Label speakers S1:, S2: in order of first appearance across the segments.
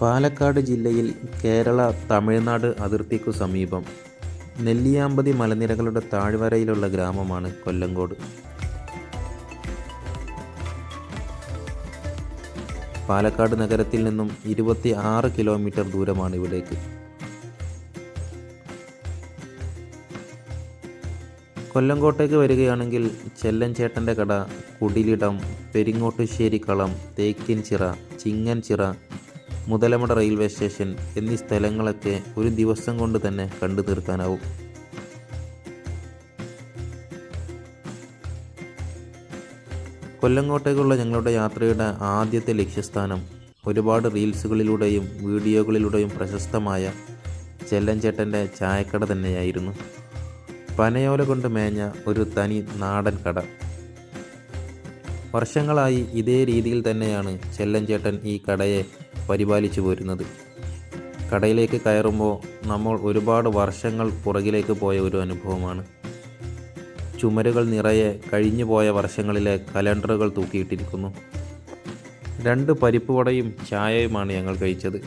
S1: പാലക്കാട് ജില്ലയിൽ കേരള തമിഴ്നാട് അതിർത്തിക്കു സമീപം നെല്ലിയാമ്പതി മലനിരകളുടെ താഴ്വരയിലുള്ള ഗ്രാമമാണ് കൊല്ലങ്കോട്. പാലക്കാട് നഗരത്തിൽ നിന്നും 26 കിലോമീറ്റർ ദൂരമാണ് ഇവിടേക്ക്. കൊല്ലങ്കോട്ടേക്ക് വരികയാണെങ്കിൽ ചെല്ലൻചേട്ടൻ്റെ കട, കുടിലിടം, പെരിങ്ങോട്ടുശ്ശേരി കളം, തേക്കിൻചിറ, ചിങ്ങൻചിറ, മുതലമട റെയിൽവേ സ്റ്റേഷൻ എന്നീ സ്ഥലങ്ങളൊക്കെ ഒരു ദിവസം കൊണ്ട് തന്നെ കണ്ടു തീർക്കാനാവും. കൊല്ലങ്കോട്ടേക്കുള്ള ഞങ്ങളുടെ യാത്രയുടെ ആദ്യത്തെ ലക്ഷ്യസ്ഥാനം ഒരുപാട് റീൽസുകളിലൂടെയും വീഡിയോകളിലൂടെയും പ്രശസ്തമായ ചെല്ലൻചേട്ടൻ്റെ ചായക്കട തന്നെയായിരുന്നു. പനയോല കൊണ്ട് മേഞ്ഞ ഒരു തനി നാടൻ കട. വർഷങ്ങളായി ഇതേ രീതിയിൽ തന്നെയാണ് ചെല്ലൻചേട്ടൻ ഈ കടയെ പരിപാലിച്ചു പോരുന്നത്. കടയിലേക്ക് കയറുമ്പോൾ നമ്മൾ ഒരുപാട് വർഷങ്ങൾ പുറകിലേക്ക് പോയ ഒരു അനുഭവമാണ്. ചുമരുകൾ നിറയെ കഴിഞ്ഞു പോയ വർഷങ്ങളിലെ കലണ്ടറുകൾ തൂക്കിയിട്ടിരിക്കുന്നു. 2 പരിപ്പുവടയും ചായയുമാണ് ഞങ്ങൾ കഴിച്ചത്.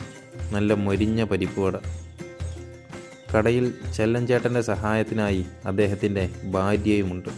S1: നല്ല മൊരിഞ്ഞ പരിപ്പുവട. കടയിൽ ചെല്ലൻചേട്ടൻ്റെ സഹായത്തിനായി അദ്ദേഹത്തിൻ്റെ ഭാര്യയുമുണ്ട്.